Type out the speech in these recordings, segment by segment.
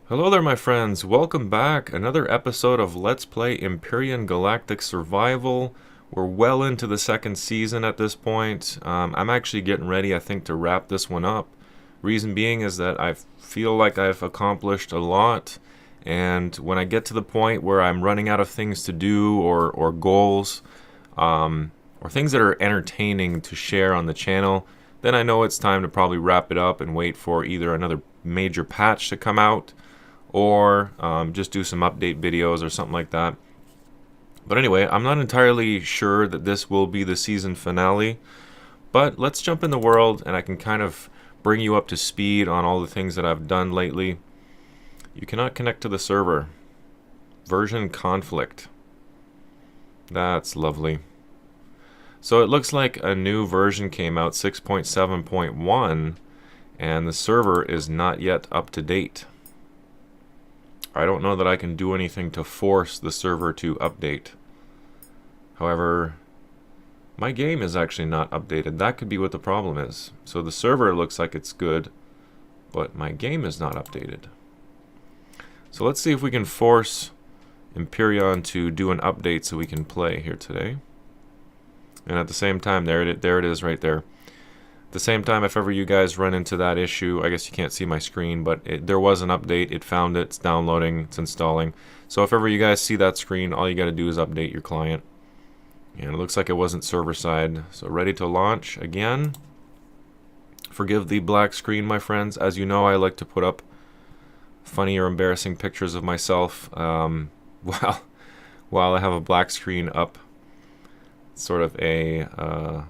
Hello there, my friends. Welcome back. Another episode of Let's Play Empyrion Galactic Survival. We're well into the second season at this point. I'm actually getting ready, I think, to wrap this one up. Reason being is that I feel like I've accomplished a lot, and when I get to the point where I'm running out of things to do or goals, or things that are entertaining to share on the channel, then I know it's time to probably wrap it up and wait for either another major patch to come out, or just do some update videos or something like that. But anyway, I'm not entirely sure that this will be the season finale, but let's jump in the world and I can kind of bring you up to speed on all the things that I've done lately. You cannot connect to the server. Version conflict. That's lovely. So it looks like a new version came out, 6.7.1, and the server is not yet up to date. I don't know that I can do anything to force the server to update. However, my game is actually not updated. That could be what the problem is. So the server looks like it's good, but my game is not updated. So let's see if we can force Empyrion to do an update so we can play here today. And at the same time, there it is right there. At the same time, if ever you guys run into that issue, I guess you can't see my screen, but there was an update. It found it. It's downloading. It's installing. So if ever you guys see that screen, all you got to do is update your client. And it looks like it wasn't server side. So ready to launch again. Forgive the black screen, my friends. As you know, I like to put up funny or embarrassing pictures of myself while I have a black screen up. Sort of a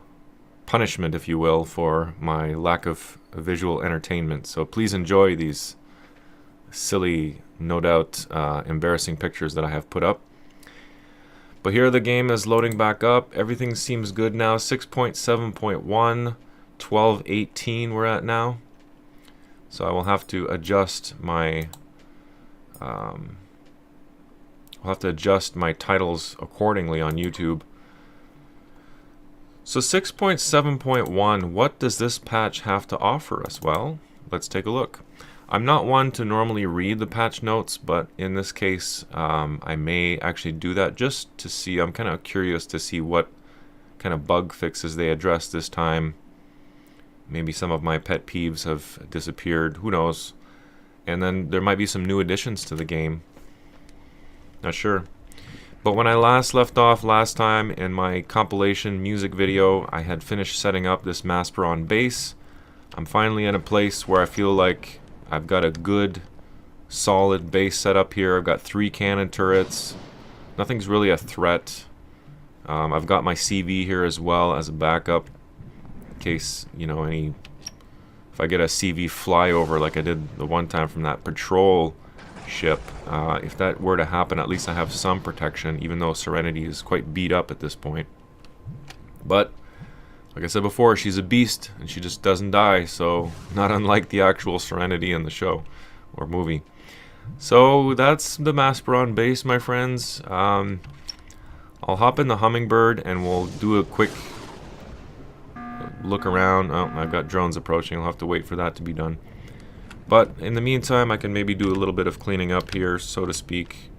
punishment, if you will, for my lack of visual entertainment. So please enjoy these silly, no doubt embarrassing pictures that I have put up. But here the game is loading back up. Everything seems good now. 6.7.1, 12.18 we're at now. So I will have to adjust my titles accordingly on YouTube. So 6.7.1, what does this patch have to offer us? Well, let's take a look. I'm not one to normally read the patch notes, but in this case, I may actually do that just to see. I'm kind of curious to see what kind of bug fixes they address this time. Maybe some of my pet peeves have disappeared. Who knows? And then there might be some new additions to the game. Not sure. But when I last left off last time in my compilation music video, I had finished setting up this Pepperoni base. I'm finally in a place where I feel like I've got a good, solid base set up here. I've got 3 cannon turrets. Nothing's really a threat. I've got my CV here as well as a backup in case, you know, if I get a CV flyover like I did the one time from that patrol ship. If that were to happen, at least I have some protection, even though Serenity is quite beat up at this point. But like I said before, she's a beast and she just doesn't die, so not unlike the actual Serenity in the show or movie. So that's the Pepperoni base, my friends. I'll hop in the Hummingbird and we'll do a quick look around. Oh, I've got drones approaching. I'll have to wait for that to be done. But in the meantime, I can maybe do a little bit of cleaning up here, so to speak.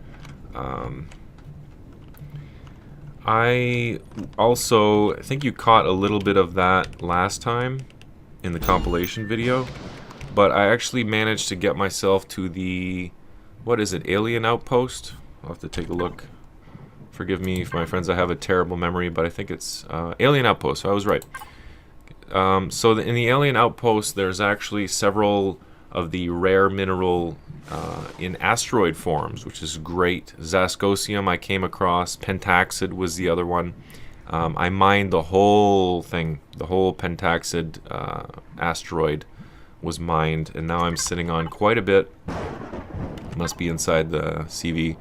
I also think you caught a little bit of that last time in the compilation video, but I actually managed to get myself to the, what is it, Alien Outpost? I'll have to take a look. Forgive me, my friends, I have a terrible memory, but I think it's Alien Outpost, so I was right. So in the Alien Outpost, there's actually several of the rare mineral in asteroid forms, which is great. Zascosium I came across, Pentaxid was the other one. I mined the whole thing, the whole Pentaxid asteroid was mined, and now I'm sitting on quite a bit. Must be inside the CV.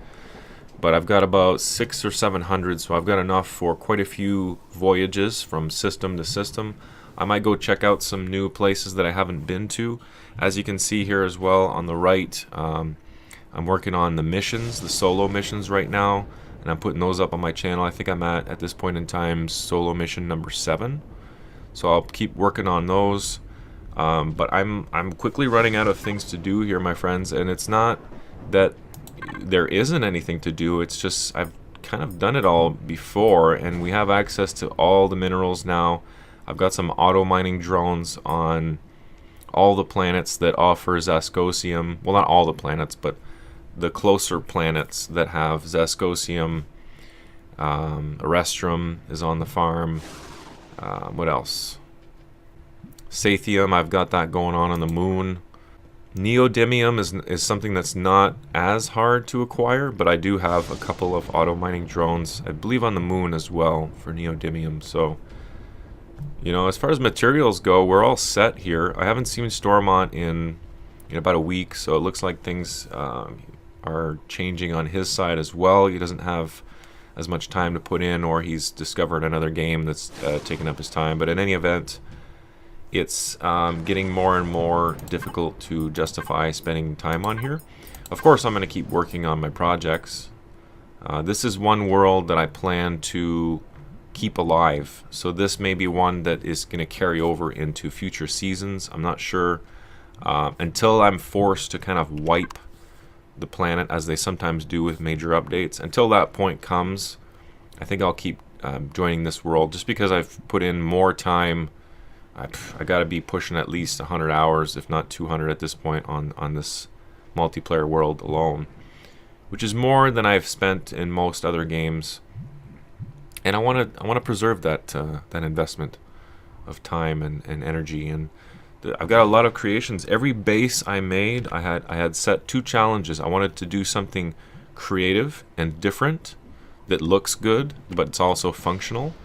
But I've got about 600 or 700, so I've got enough for quite a few voyages from system to system. I might go check out some new places that I haven't been to. As you can see here as well on the right, I'm working on the missions, the solo missions right now, and I'm putting those up on my channel. I think I'm at this point in time, solo mission number 7. So I'll keep working on those. But I'm quickly running out of things to do here, my friends, and it's not that there isn't anything to do. It's just I've kind of done it all before, and we have access to all the minerals now. I've got some auto mining drones on all the planets that offer Zascosium. Well, not all the planets, but the closer planets that have Zascosium. Erestrum is on the farm. What else? Sathium, I've got that going on the moon. Neodymium is something that's not as hard to acquire, but I do have a couple of auto mining drones, I believe on the moon as well, for neodymium. So, you know, as far as materials go, we're all set here. I haven't seen Stormont in about a week, so it looks like things are changing on his side as well. He doesn't have as much time to put in, or he's discovered another game that's taken up his time. But in any event, it's getting more and more difficult to justify spending time on here. Of course, I'm going to keep working on my projects. This is one world that I plan to keep alive, so this may be one that is going to carry over into future seasons. I'm not sure until I'm forced to kind of wipe the planet, as they sometimes do with major updates. Until that point comes, I think I'll keep joining this world, just because I've put in more time. I got to be pushing at least 100 hours, if not 200 at this point, on this multiplayer world alone, which is more than I've spent in most other games. And I want to preserve that investment of time and energy. And I've got a lot of creations. Every base I made, I had set 2 challenges. I wanted to do something creative and different that looks good, but it's also functional.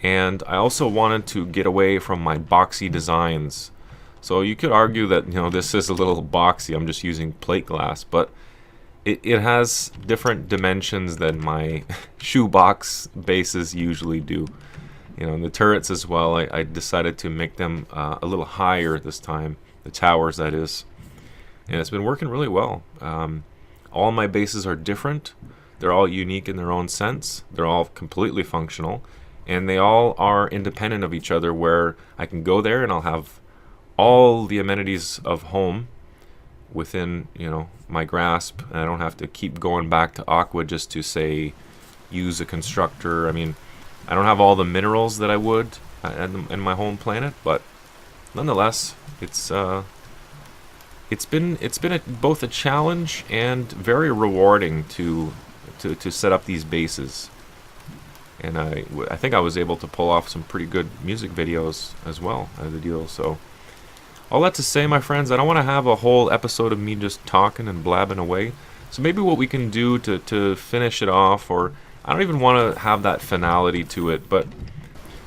And I also wanted to get away from my boxy designs. So you could argue that, you know, this is a little boxy. I'm just using plate glass, but it has different dimensions than my shoebox bases usually do. You know, and the turrets as well, I decided to make them a little higher this time. The towers, that is. And it's been working really well. All my bases are different. They're all unique in their own sense. They're all completely functional. And they all are independent of each other, where I can go there and I'll have all the amenities of home within, you know, my grasp. And I don't have to keep going back to Aqua just to, say, use a constructor. I mean, I don't have all the minerals that I would in my home planet, but nonetheless, it's been both a challenge and very rewarding to set up these bases. And I think I was able to pull off some pretty good music videos as well out of the deal. So all that to say, my friends, I don't want to have a whole episode of me just talking and blabbing away. So maybe what we can do to finish it off, or I don't even want to have that finality to it, but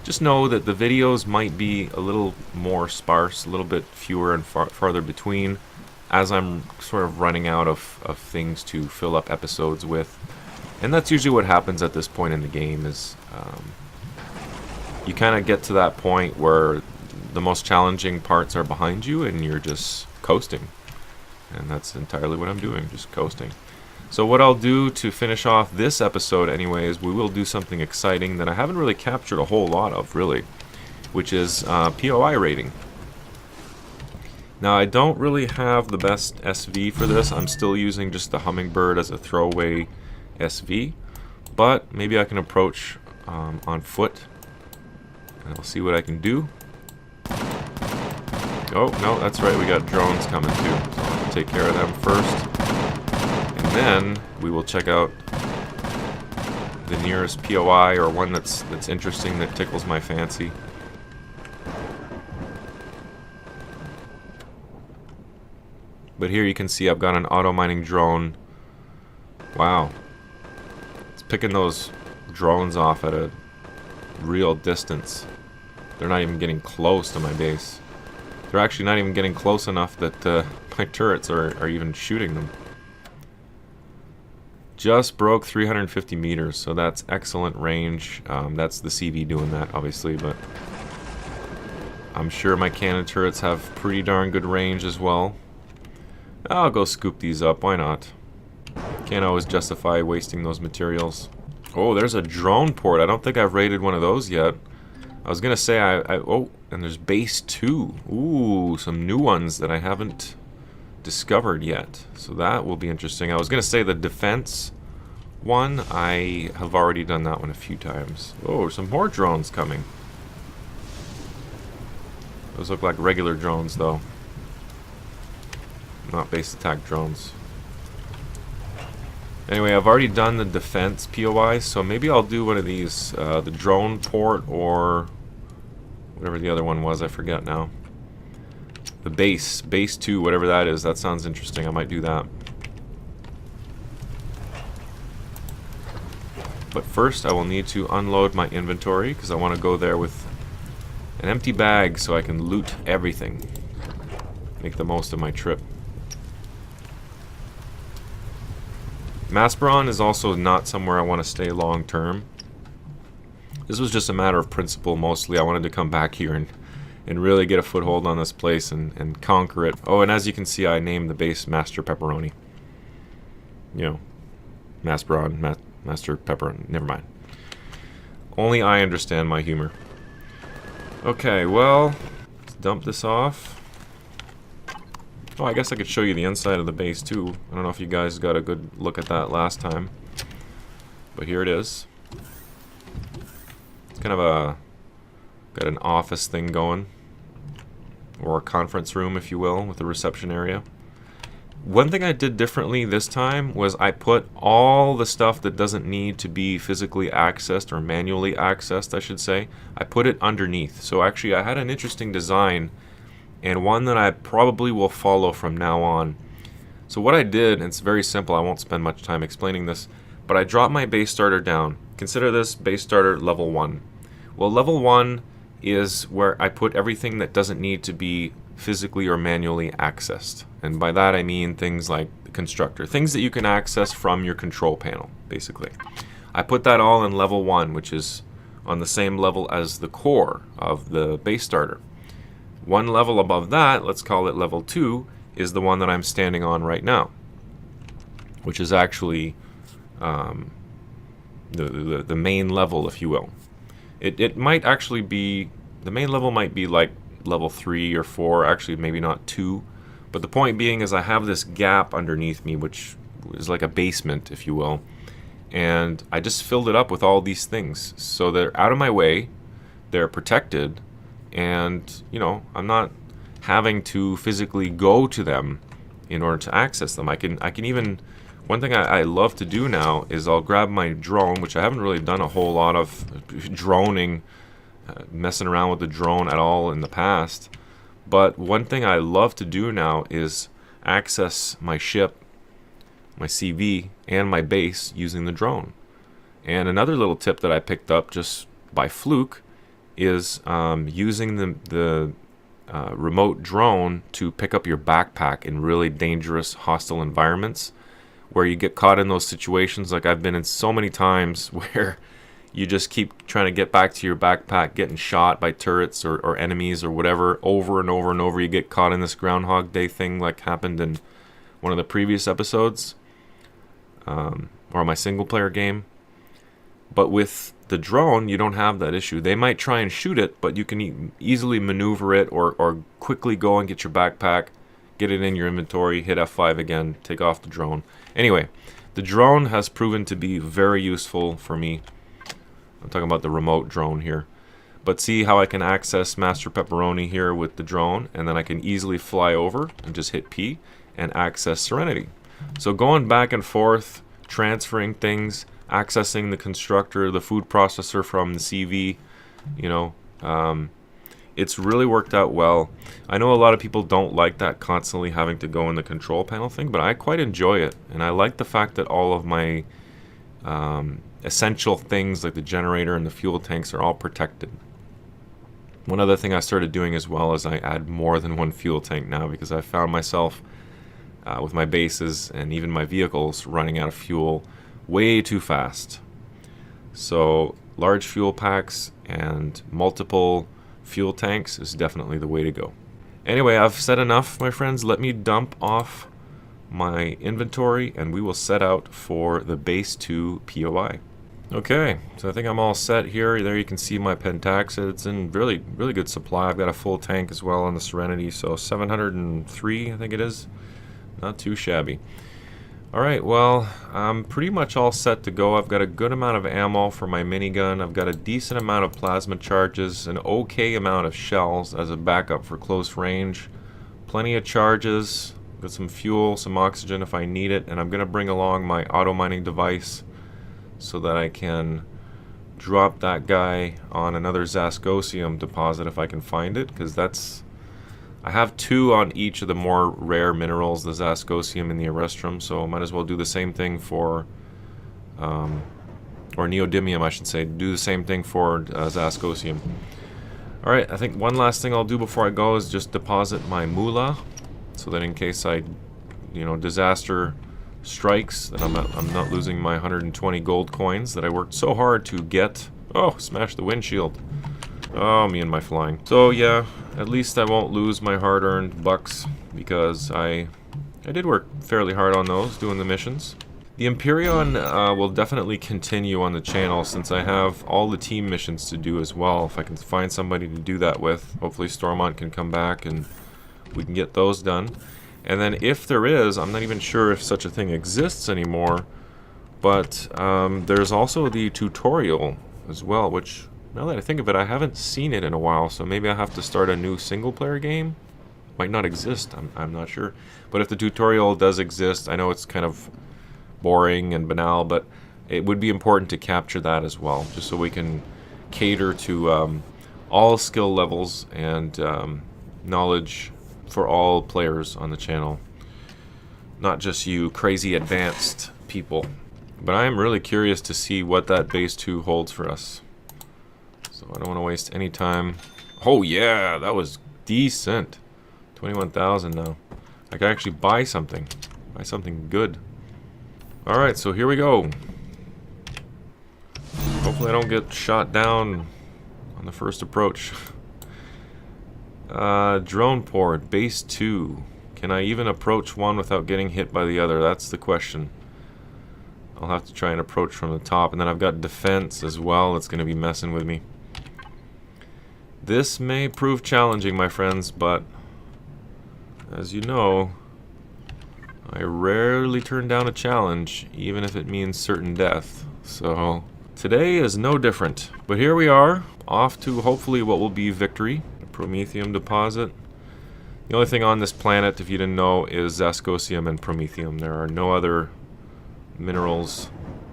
just know that the videos might be a little more sparse, a little bit fewer and farther between, as I'm sort of running out of things to fill up episodes with. And that's usually what happens at this point in the game, is you kind of get to that point where the most challenging parts are behind you and you're just coasting. And that's entirely what I'm doing, just coasting. So what I'll do to finish off this episode anyway is we will do something exciting that I haven't really captured a whole lot of, really, which is POI rating. Now, I don't really have the best SV for this. I'm still using just the Hummingbird as a throwaway SV, but maybe I can approach on foot, and I'll see what I can do. Oh, no, that's right, we got drones coming too, so I'll take care of them first, and then we will check out the nearest POI, or one that's interesting, that tickles my fancy. But here you can see I've got an auto mining drone. Wow. Picking those drones off at a real distance. They're not even getting close to my base. They're actually not even getting close enough that my turrets are even shooting them. Just broke 350 meters, so that's excellent range. That's the CV doing that, obviously, but I'm sure my cannon turrets have pretty darn good range as well. I'll go scoop these up, why not? Can't always justify wasting those materials. Oh, there's a drone port. I don't think I've raided one of those yet. I was gonna say oh, and there's base 2. Ooh, some new ones that I haven't discovered yet. So that will be interesting. I was gonna say the defense one, I have already done that one a few times. Oh, some more drones coming. Those look like regular drones though. Not base attack drones. Anyway, I've already done the defense POI, so maybe I'll do one of these, the drone port or whatever the other one was, I forget now. The base 2, whatever that is, that sounds interesting, I might do that. But first I will need to unload my inventory, because I want to go there with an empty bag so I can loot everything. Make the most of my trip. Masperon is also not somewhere I want to stay long term. This was just a matter of principle mostly. I wanted to come back here and really get a foothold on this place and conquer it. Oh, and as you can see, I named the base Master Pepperoni. You know, Masperon, Master Pepperoni. Never mind. Only I understand my humor. Okay, well, let's dump this off. Oh, I guess I could show you the inside of the base too. I don't know if you guys got a good look at that last time. But here it is. It's kind of got an office thing going. Or a conference room, if you will, with a reception area. One thing I did differently this time was I put all the stuff that doesn't need to be physically accessed, or manually accessed, I should say. I put it underneath. So actually I had an interesting design, and one that I probably will follow from now on. So what I did, and it's very simple, I won't spend much time explaining this, but I dropped my base starter down. Consider this base starter level 1. Well, level 1 is where I put everything that doesn't need to be physically or manually accessed. And by that I mean things like the constructor, things that you can access from your control panel, basically. I put that all in level 1, which is on the same level as the core of the base starter. One level above that, let's call it level 2, is the one that I'm standing on right now, which is actually the main level, if you will. It might actually be, the main level might be like level 3 or 4, actually maybe not 2, but the point being is I have this gap underneath me, which is like a basement, if you will, and I just filled it up with all these things, so they're out of my way, they're protected, and you know, I'm not having to physically go to them in order to access them. I can even, one thing I love to do now is I'll grab my drone, which I haven't really done a whole lot of droning, messing around with the drone at all in the past, but one thing I love to do now is access my ship, my CV, and my base using the drone. And another little tip that I picked up just by fluke is using the remote drone to pick up your backpack in really dangerous hostile environments where you get caught in those situations like I've been in so many times where you just keep trying to get back to your backpack, getting shot by turrets or enemies or whatever over and over and over. You get caught in this Groundhog Day thing like happened in one of the previous episodes, or my single player game. But with the drone, you don't have that issue. They might try and shoot it, but you can easily maneuver it or quickly go and get your backpack, get it in your inventory, hit F5 again, take off the drone. Anyway, the drone has proven to be very useful for me. I'm talking about the remote drone here. But see how I can access Master Pepperoni here with the drone, and then I can easily fly over and just hit P and access Serenity. So going back and forth, transferring things, accessing the constructor, the food processor from the CV, you know, it's really worked out well. I know a lot of people don't like that constantly having to go in the control panel thing, but I quite enjoy it, and I like the fact that all of my essential things like the generator and the fuel tanks are all protected. One other thing I started doing as well is I add more than one fuel tank now, because I found myself with my bases and even my vehicles running out of fuel way too fast. So large fuel packs and multiple fuel tanks is definitely the way to go. Anyway, I've said enough, my friends. Let me dump off my inventory and we will set out for the base 2 POI. Okay, so I think I'm all set here. There you can see my Pentax. It's in really, really good supply. I've got a full tank as well on the Serenity, so 703, I think it is. Not too shabby. Alright, well, I'm pretty much all set to go. I've got a good amount of ammo for my minigun. I've got a decent amount of plasma charges, an okay amount of shells as a backup for close range. Plenty of charges, got some fuel, some oxygen if I need it, and I'm going to bring along my auto mining device so that I can drop that guy on another Zascosium deposit if I can find it, because I have 2 on each of the more rare minerals, the Zascosium and the Erestrum, so I might as well do the same thing for, or Neodymium I should say, do the same thing for Zascosium. Alright, I think one last thing I'll do before I go is just deposit my moolah, so that in case disaster strikes, that I'm not losing my 120 gold coins that I worked so hard to get. Oh, smash the windshield. Oh, me and my flying. So yeah, at least I won't lose my hard-earned bucks, because I did work fairly hard on those, doing the missions. The Empyrion will definitely continue on the channel, since I have all the team missions to do as well. If I can find somebody to do that with, hopefully Stormont can come back and we can get those done. And then if there is, I'm not even sure if such a thing exists anymore, but there's also the tutorial as well, which, now that I think of it, I haven't seen it in a while, so maybe I have to start a new single-player game? Might not exist, I'm not sure. But if the tutorial does exist, I know it's kind of boring and banal, but it would be important to capture that as well, just so we can cater to all skill levels and knowledge for all players on the channel, not just you crazy advanced people. But I am really curious to see what that base 2 holds for us, so I don't want to waste any time. Oh yeah, that was decent. 21,000 now. I can actually buy something good. Alright, so here we go. Hopefully I don't get shot down on the first approach. Drone port, base 2. Can I even approach one without getting hit by the other? That's the question. I'll have to try and approach from the top. And then I've got defense as well. That's going to be messing with me. This may prove challenging, my friends, but as you know, I rarely turn down a challenge, even if it means certain death. So today is no different. But here we are, off to hopefully what will be victory. Promethium deposit. The only thing on this planet, if you didn't know, is Zascosium and Promethium. There are no other minerals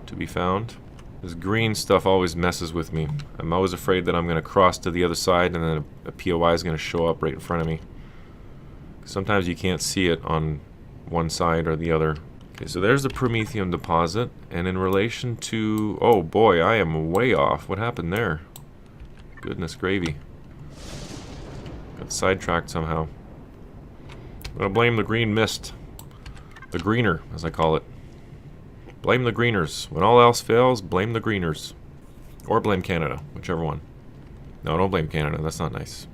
to be found. This green stuff always messes with me. I'm always afraid that I'm going to cross to the other side and then a POI is going to show up right in front of me. Sometimes you can't see it on one side or the other. Okay, so there's the Promethium deposit, and in relation to... oh boy, I am way off. What happened there? Goodness gravy. Got sidetracked somehow. I'm gonna blame the green mist. The greener, as I call it. Blame the greeners. When all else fails, blame the greeners. Or blame Canada, whichever one. No, don't blame Canada. That's not nice.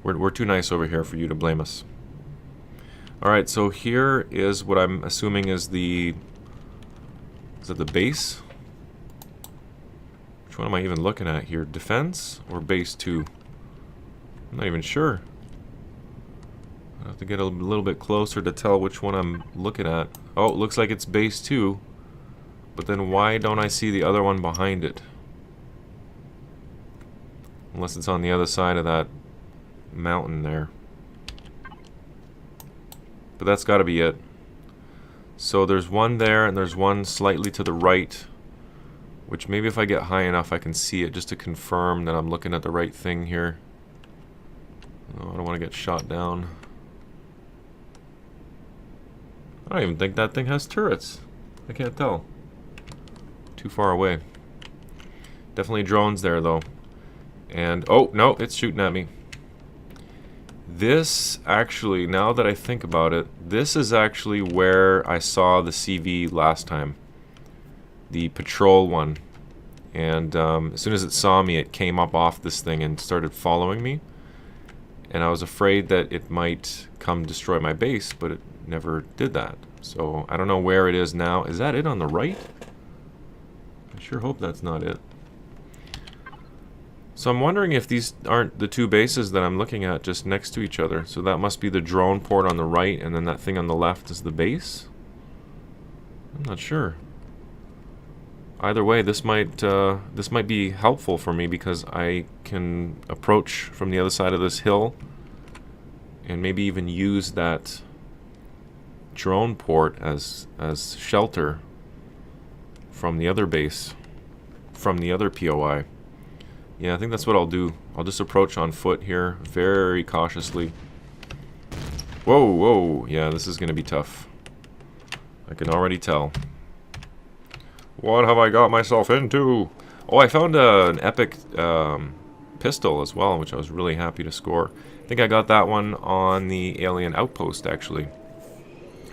We're too nice over here for you to blame us. Alright, so here is what I'm assuming is the... is that the base? Which one am I even looking at here? Defense or base 2? I'm not even sure. I have to get a little bit closer to tell which one I'm looking at. Oh, it looks like it's base 2. But then why don't I see the other one behind it? Unless it's on the other side of that mountain there. But that's got to be it. So there's one there and there's one slightly to the right, which maybe if I get high enough I can see it, just to confirm that I'm looking at the right thing here. Oh, I don't want to get shot down. I don't even think that thing has turrets. I can't tell. Too far away. Definitely drones there though. And oh no, it's shooting at me. This actually, now that I think about it, this is actually where I saw the CV last time. The patrol one. And as soon as it saw me, it came up off this thing and started following me. And I was afraid that it might come destroy my base, but it never did that. So I don't know where it is now. Is that it on the right? I sure hope that's not it. So I'm wondering if these aren't the two bases that I'm looking at just next to each other. So that must be the drone port on the right, and then that thing on the left is the base? I'm not sure. Either way, this might be helpful for me because I can approach from the other side of this hill and maybe even use that drone port as shelter from the other base, from the other POI. Yeah, I think that's what I'll do. I'll just approach on foot here, very cautiously. Whoa, whoa, yeah, this is gonna be tough. I can already tell. What have I got myself into? Oh, I found an epic pistol as well, which I was really happy to score. I think I got that one on the Alien Outpost, actually.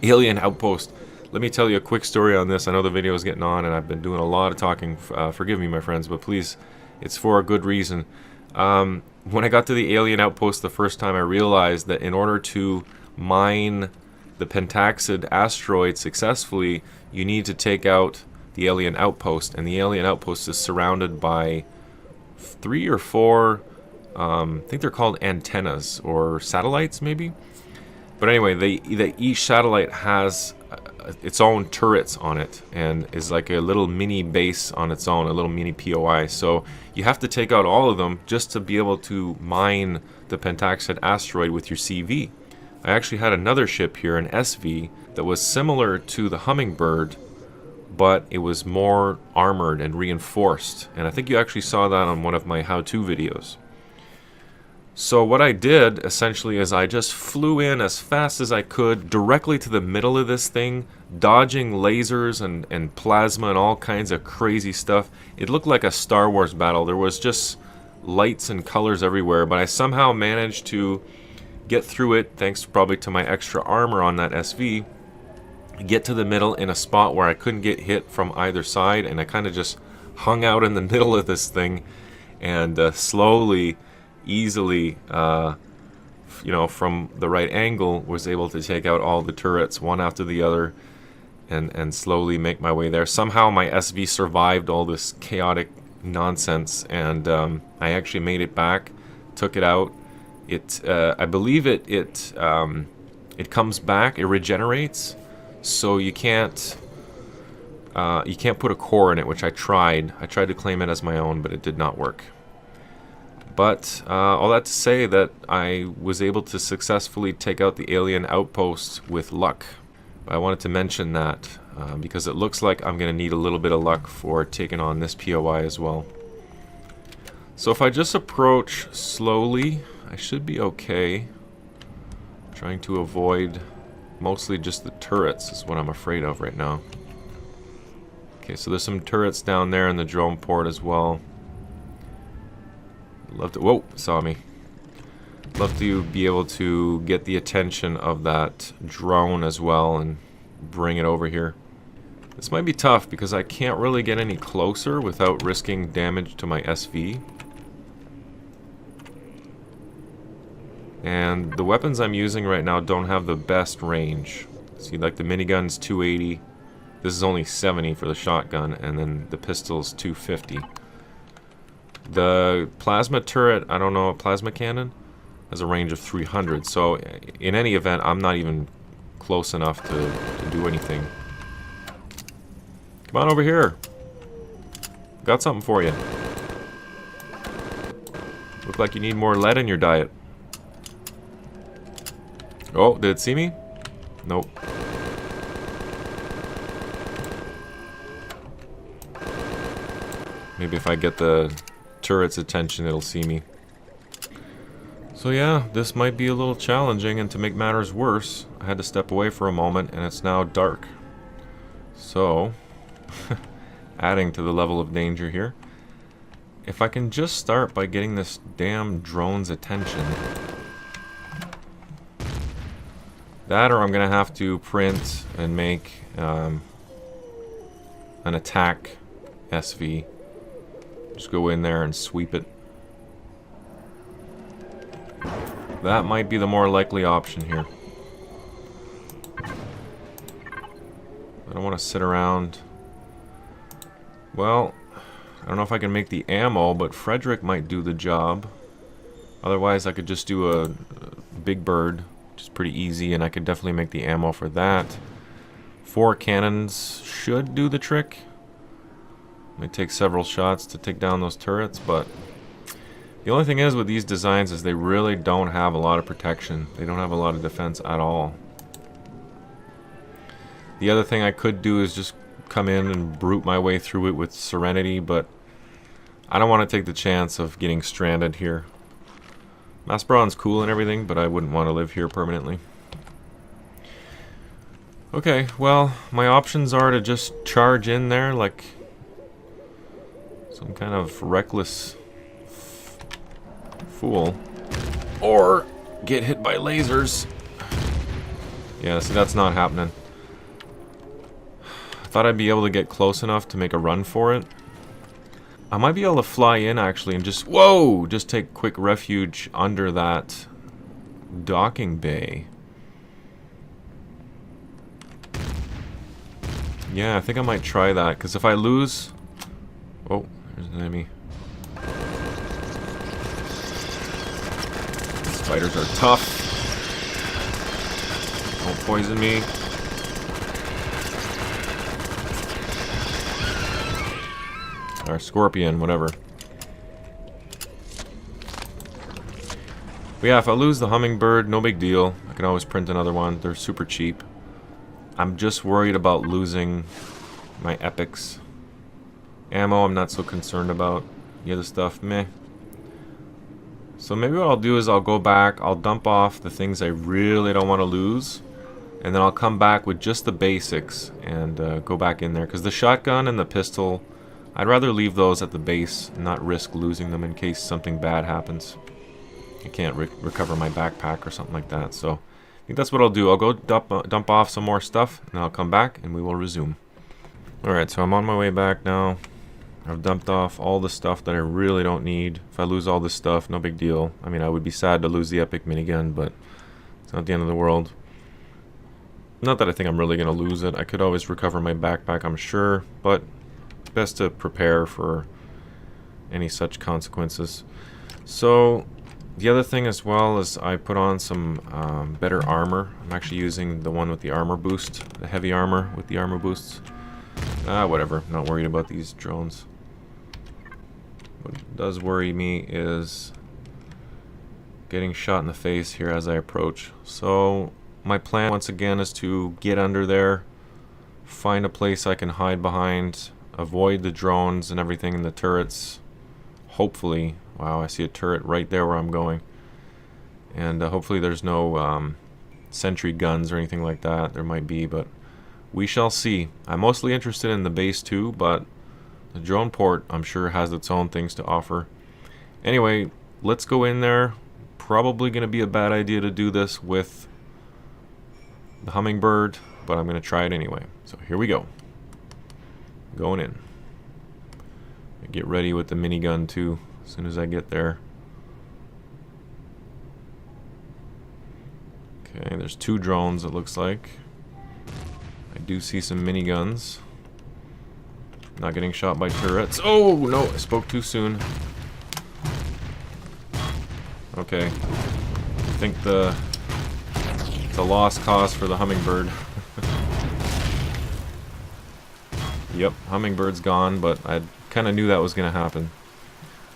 Alien Outpost. Let me tell you a quick story on this. I know the video is getting on, and I've been doing a lot of talking. Forgive me, my friends, but please, it's for a good reason. When I got to the Alien Outpost the first time, I realized that in order to mine the Pentaxid asteroid successfully, you need to take out the Alien Outpost, and the Alien Outpost is surrounded by 3 or 4, I think they're called antennas, or satellites maybe? But anyway, each satellite has its own turrets on it, and is like a little mini base on its own, a little mini POI. So you have to take out all of them just to be able to mine the Pentaxid asteroid with your CV. I actually had another ship here, an SV, that was similar to the Hummingbird, but it was more armored and reinforced. And I think you actually saw that on one of my how-to videos. So what I did, essentially, is I just flew in as fast as I could, directly to the middle of this thing, dodging lasers and plasma and all kinds of crazy stuff. It looked like a Star Wars battle. There was just lights and colors everywhere, but I somehow managed to get through it, thanks probably to my extra armor on that SV, get to the middle in a spot where I couldn't get hit from either side, and I kind of just hung out in the middle of this thing and slowly, easily, you know, from the right angle, was able to take out all the turrets one after the other and slowly make my way there. Somehow my SV survived all this chaotic nonsense, and I actually made it back, took it out. I believe it comes back, it regenerates. So you can't put a core in it, which I tried. I tried to claim it as my own, but it did not work. But all that to say that I was able to successfully take out the Alien Outpost with luck. I wanted to mention that because it looks like I'm going to need a little bit of luck for taking on this POI as well. So if I just approach slowly, I should be okay. Trying to avoid mostly just the turrets is what I'm afraid of right now. Okay, so there's some turrets down there in the drone port as well. Love to, whoa, saw me. Love to be able to get the attention of that drone as well and bring it over here. This might be tough because I can't really get any closer without risking damage to my SV. And the weapons I'm using right now don't have the best range. See, like the minigun's 280. This is only 70 for the shotgun, and then the pistol's 250. The plasma turret, I don't know, plasma cannon, has a range of 300. So in any event, I'm not even close enough to do anything. Come on over here. Got something for you. Look like you need more lead in your diet. Oh, did it see me? Nope. Maybe if I get the turret's attention, it'll see me. So yeah, this might be a little challenging, and to make matters worse, I had to step away for a moment, and it's now dark. So, adding to the level of danger here. If I can just start by getting this damn drone's attention. That, or I'm going to have to print and make an attack SV. Just go in there and sweep it. That might be the more likely option here. I don't want to sit around Well, I don't know if I can make the ammo, but Frederick might do the job. Otherwise, I could just do a big bird, which is pretty easy, and I could definitely make the ammo for that. 4 cannons should do the trick. It may take several shots to take down those turrets, but the only thing is with these designs is they really don't have a lot of protection. They don't have a lot of defense at all. The other thing I could do is just come in and brute my way through it with Serenity, but I don't want to take the chance of getting stranded here. Maspron's cool and everything, but I wouldn't want to live here permanently. Okay, well, my options are to just charge in there like some kind of reckless fool, or get hit by lasers. Yeah, see, that's not happening. I thought I'd be able to get close enough to make a run for it. I might be able to fly in actually and just, whoa, just take quick refuge under that docking bay. Yeah, I think I might try that, because if I lose... Oh, there's an enemy. Spiders are tough. Don't poison me. Or scorpion, whatever. But yeah, if I lose the hummingbird, no big deal. I can always print another one. They're super cheap. I'm just worried about losing my epics. Ammo, I'm not so concerned about. The other stuff, meh. So maybe what I'll do is I'll go back, I'll dump off the things I really don't want to lose, and then I'll come back with just the basics and go back in there. Because the shotgun and the pistol, I'd rather leave those at the base and not risk losing them in case something bad happens. I can't recover my backpack or something like that. So I think that's what I'll do. I'll go dump off some more stuff, and I'll come back and we will resume. Alright, so I'm on my way back now. I've dumped off all the stuff that I really don't need. If I lose all this stuff, no big deal. I mean, I would be sad to lose the epic minigun, but it's not the end of the world. Not that I think I'm really going to lose it. I could always recover my backpack, I'm sure, but best to prepare for any such consequences. So the other thing as well is I put on some better armor. I'm actually using the one with the armor boost, the heavy armor with the armor boosts. Whatever, not worried about these drones. What does worry me is getting shot in the face here as I approach. So my plan once again is to get under there, find a place I can hide behind, avoid the drones and everything in the turrets. Hopefully, wow, I see a turret right there where I'm going. And hopefully there's no sentry guns or anything like that. There might be, but we shall see. I'm mostly interested in the base too, but the drone port I'm sure has its own things to offer. Anyway, let's go in there. Probably going to be a bad idea to do this with the hummingbird, but I'm going to try it anyway. So here we go. Going in. Get ready with the minigun too as soon as I get there. Okay, there's 2 drones it looks like. I do see some miniguns. Not getting shot by turrets. Oh no, I spoke too soon. Okay. I think it's a lost cause for the hummingbird. Yep, hummingbird's gone, but I kind of knew that was going to happen.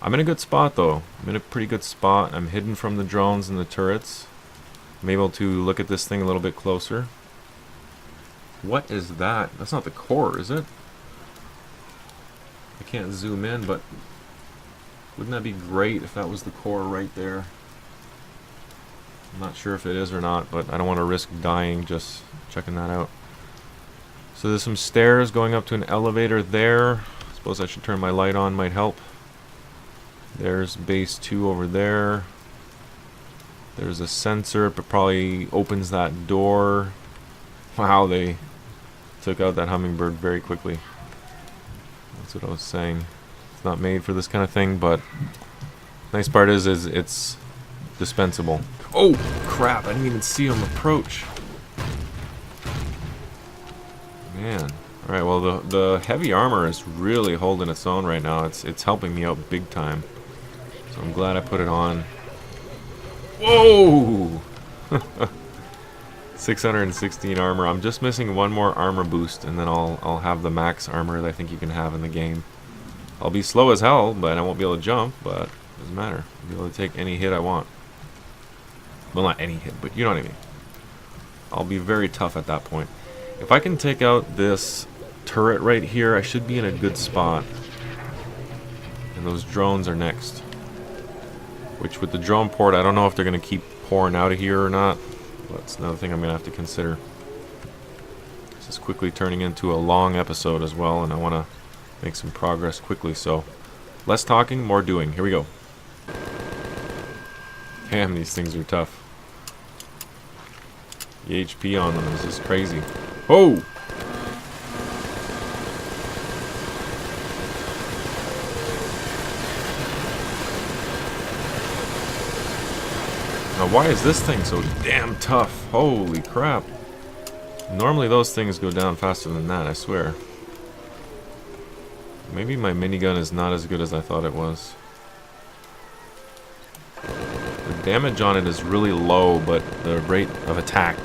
I'm in a good spot though. I'm in a pretty good spot. I'm hidden from the drones and the turrets. I'm able to look at this thing a little bit closer. What is that? That's not the core, is it? I can't zoom in, but wouldn't that be great if that was the core right there? I'm not sure if it is or not, but I don't want to risk dying just checking that out. So there's some stairs going up to an elevator there. I suppose I should turn my light on, might help. There's base 2 over there. There's a sensor, but probably opens that door. Wow, they took out that hummingbird very quickly. That's what I was saying. It's not made for this kind of thing, but nice part is it's dispensable. Oh crap, I didn't even see him approach. Man, Alright, well the heavy armor is really holding its own right now. It's helping me out big time. So I'm glad I put it on. Whoa! 616 armor. I'm just missing one more armor boost, and then I'll have the max armor that I think you can have in the game. I'll be slow as hell, but I won't be able to jump, but it doesn't matter. I'll be able to take any hit I want. Well, not any hit, but you know what I mean. I'll be very tough at that point. If I can take out this turret right here, I should be in a good spot. And those drones are next. Which, with the drone port, I don't know if they're going to keep pouring out of here or not. That's another thing I'm going to have to consider. This is quickly turning into a long episode as well, and I want to make some progress quickly, so less talking, more doing. Here we go. Damn, these things are tough. The HP on them is just crazy. Oh! Now, why is this thing so damn tough? Holy crap. Normally those things go down faster than that, I swear. Maybe my minigun is not as good as I thought it was. The damage on it is really low, but the rate of attack,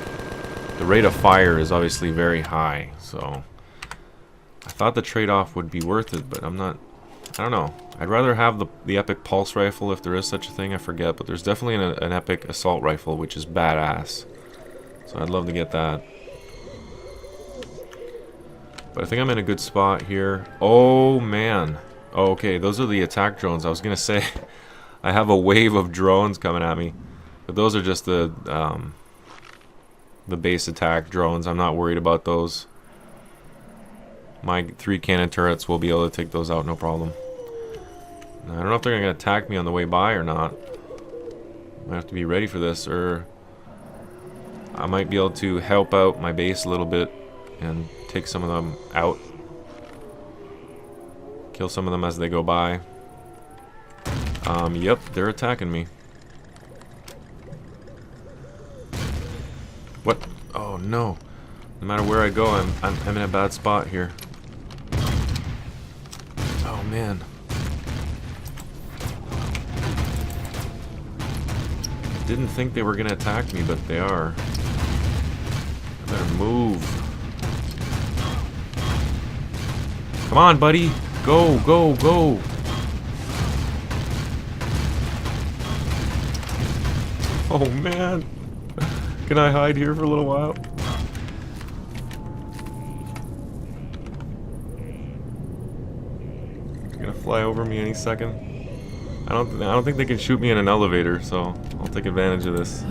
the rate of fire is obviously very high, so I thought the trade-off would be worth it, but I don't know. I'd rather have the epic pulse rifle, if there is such a thing, I forget, but there's definitely an epic assault rifle, which is badass. So I'd love to get that. But I think I'm in a good spot here. Oh, man. Oh, okay, those are the attack drones. I was going to say, I have a wave of drones coming at me. But those are just the base attack drones. I'm not worried about those. My 3 cannon turrets will be able to take those out, no problem. I don't know if they're going to attack me on the way by or not. I have to be ready for this, or I might be able to help out my base a little bit and take some of them out. Kill some of them as they go by. Yep, they're attacking me. What? Oh no. No matter where I go, I'm in a bad spot here. Oh man. Didn't think they were gonna attack me, but they are. I better move. Come on, buddy. Go, go, go. Oh man. Can I hide here for a little while? They're gonna fly over me any second. I don't think they can shoot me in an elevator, so I'll take advantage of this.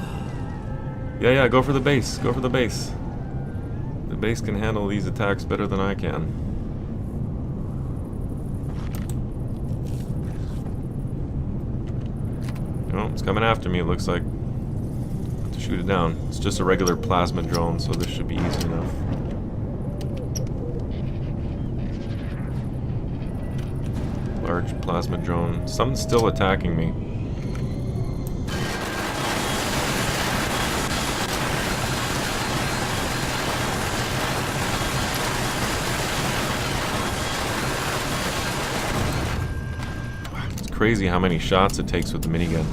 Yeah, go for the base. Go for the base. The base can handle these attacks better than I can. Oh, it's coming after me, it looks like. Have to shoot it down. It's just a regular plasma drone, so this should be easy enough. Large plasma drone. Something's still attacking me. It's crazy how many shots it takes with the minigun.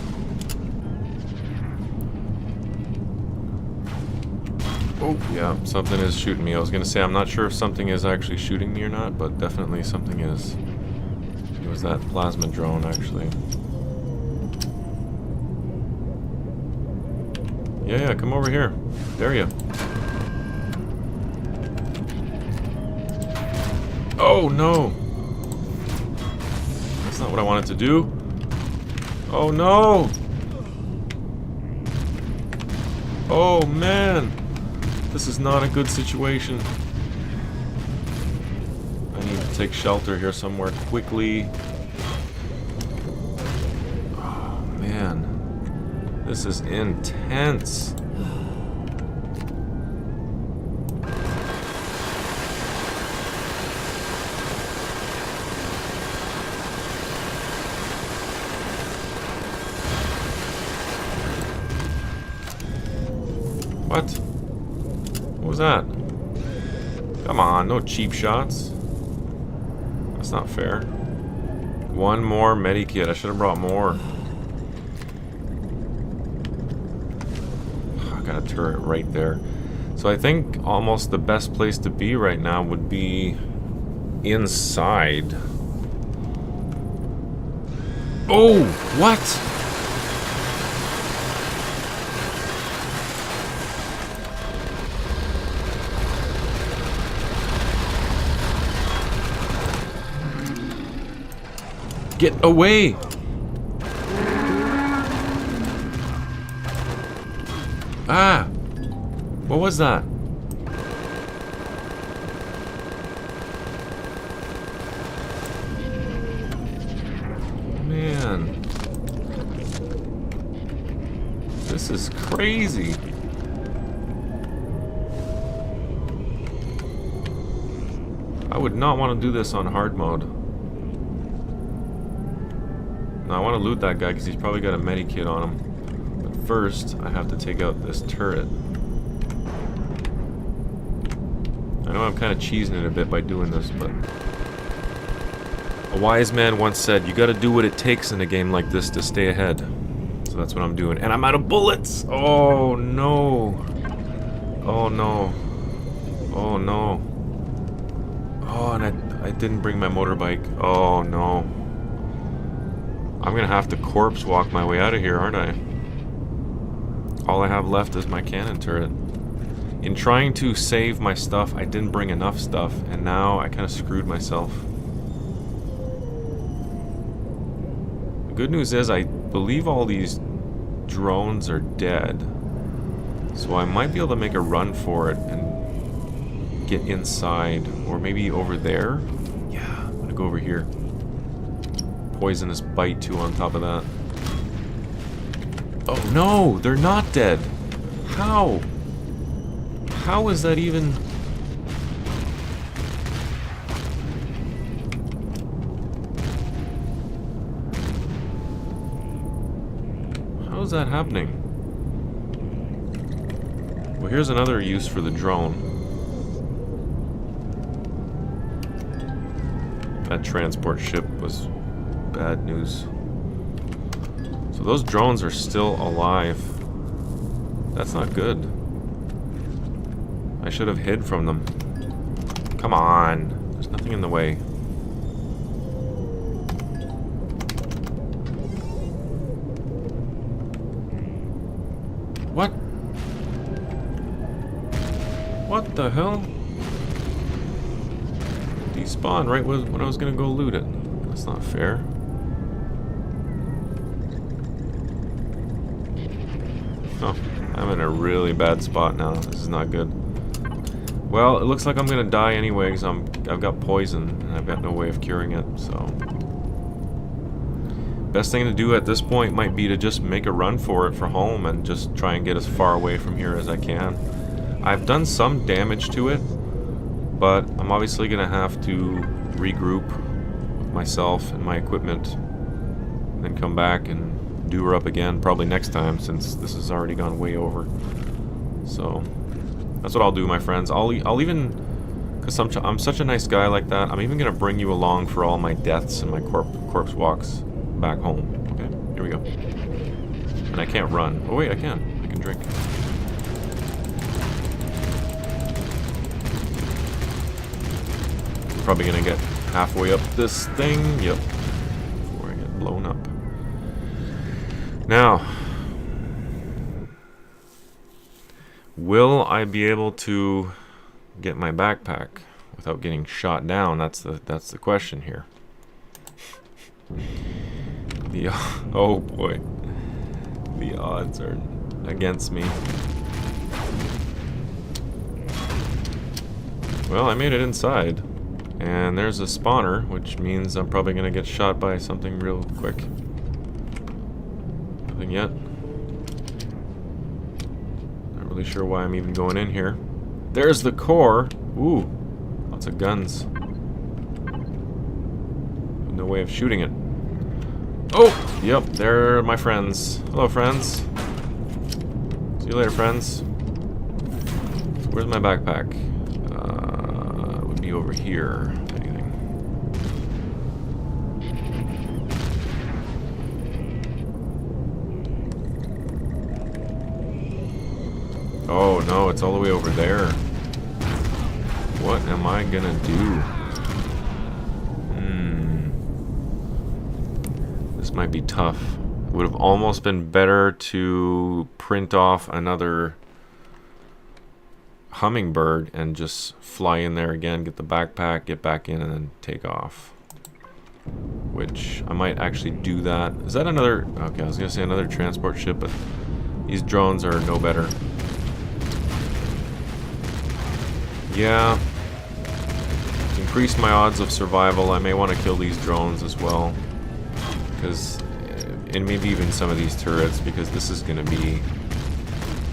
Oh, yeah, something is shooting me. I was gonna say, I'm not sure if something is actually shooting me or not, but definitely something is. It was that plasma drone, actually. Yeah, come over here. Dare you. Oh, no! That's not what I wanted to do. Oh, no! Oh, man! This is not a good situation. I need to take shelter here somewhere quickly. Oh, man. This is intense. What? What was that? Come on, no cheap shots. That's not fair. One more medikit. I should have brought more. I got a turret right there. So I think almost the best place to be right now would be inside. Oh, what? Get away! Ah! What was that? Man. This is crazy. I would not want to do this on hard mode. No, I want to loot that guy because he's probably got a medikit on him. But first, I have to take out this turret. I know I'm kind of cheesing it a bit by doing this, but... A wise man once said, you gotta do what it takes in a game like this to stay ahead. So that's what I'm doing. And I'm out of bullets! Oh, no. Oh, no. Oh, no. Oh, and I didn't bring my motorbike. Oh, no. I'm gonna have to corpse walk my way out of here, aren't I? All I have left is my cannon turret. In trying to save my stuff, I didn't bring enough stuff, and now I kind of screwed myself. The good news is I believe all these drones are dead. So I might be able to make a run for it and get inside. Or maybe over there. Yeah, I'm gonna go over here. Poisonous bite too on top of that. Oh no, they're not dead. How? How is that even... How is that happening? Well, here's another use for the drone. That transport ship was bad news. So those drones are still alive. That's not good. I should have hid from them. Come on. There's nothing in the way. What? What the hell? Despawn right when I was gonna go loot it. That's not fair. Oh, I'm in a really bad spot now. This is not good. Well, it looks like I'm gonna die anyway because I've got poison and I've got no way of curing it, so... Best thing to do at this point might be to just make a run for it for home and just try and get as far away from here as I can. I've done some damage to it, but I'm obviously gonna have to regroup with myself and my equipment and then come back and do her up again probably next time since this has already gone way over. So... That's what I'll do, my friends. I'll even, because I'm such a nice guy like that, I'm even going to bring you along for all my deaths and my corpse walks back home. Okay, here we go. And I can't run. Oh wait, I can. I can drink. Probably going to get halfway up this thing. Yep. Before I get blown up. Now... Will I be able to get my backpack without getting shot down? That's the question here. Oh boy. The odds are against me. Well, I made it inside. And there's a spawner, which means I'm probably going to get shot by something real quick. Nothing yet. Really sure why I'm even going in here. There's the core. Ooh, lots of guns. No way of shooting it. Oh, yep, they're my friends. Hello, friends. See you later, friends. So where's my backpack? be over here, if anything. Oh no, it's all the way over there. What am I gonna do? This might be tough. It would have almost been better to print off another hummingbird and just fly in there again, get the backpack, get back in, and then take off. Which I might actually do that. Is that another... Okay, I was gonna say another transport ship, but these drones are no better. Yeah. To increase my odds of survival, I may want to kill these drones as well. Because... and maybe even some of these turrets, because this is gonna be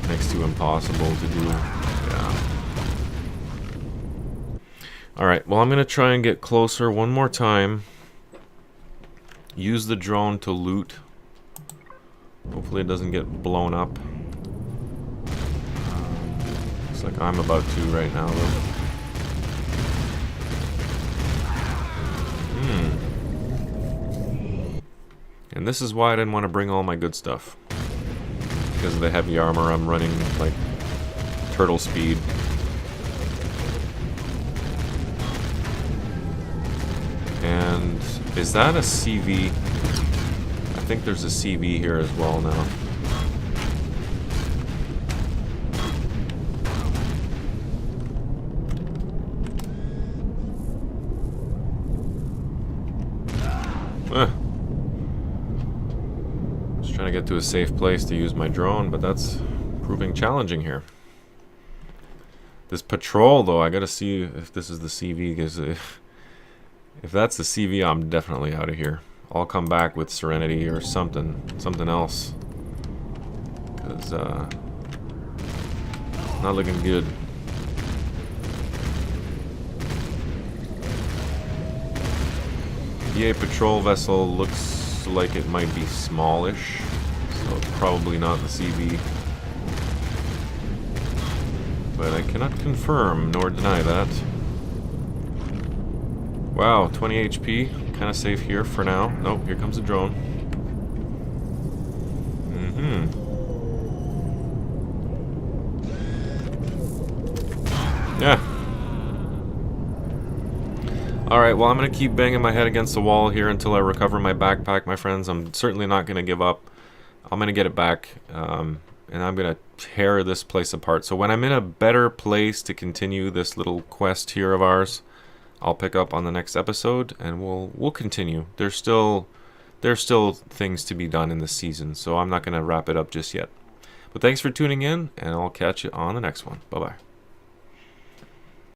next to impossible to do. Yeah. Alright, well I'm gonna try and get closer one more time. Use the drone to loot. Hopefully it doesn't get blown up. Looks like I'm about to right now though. And this is why I didn't want to bring all my good stuff. Because of the heavy armor, I'm running like turtle speed. And is that a CV? I think there's a CV here as well now. Just trying to get to a safe place to use my drone, but that's proving challenging here. This patrol, though, I gotta see if this is the CV, because if that's the CV, I'm definitely out of here. I'll come back with Serenity or something else, because not looking good. EA patrol vessel looks like it might be smallish, so probably not the CV. But I cannot confirm nor deny that. Wow, 20 HP. Kind of safe here for now. Nope, here comes a drone. Yeah. Alright, well I'm going to keep banging my head against the wall here until I recover my backpack, my friends. I'm certainly not going to give up. I'm going to get it back. And I'm going to tear this place apart. So when I'm in a better place to continue this little quest here of ours, I'll pick up on the next episode and we'll continue. There's still things to be done in this season, so I'm not going to wrap it up just yet. But thanks for tuning in, and I'll catch you on the next one. Bye-bye.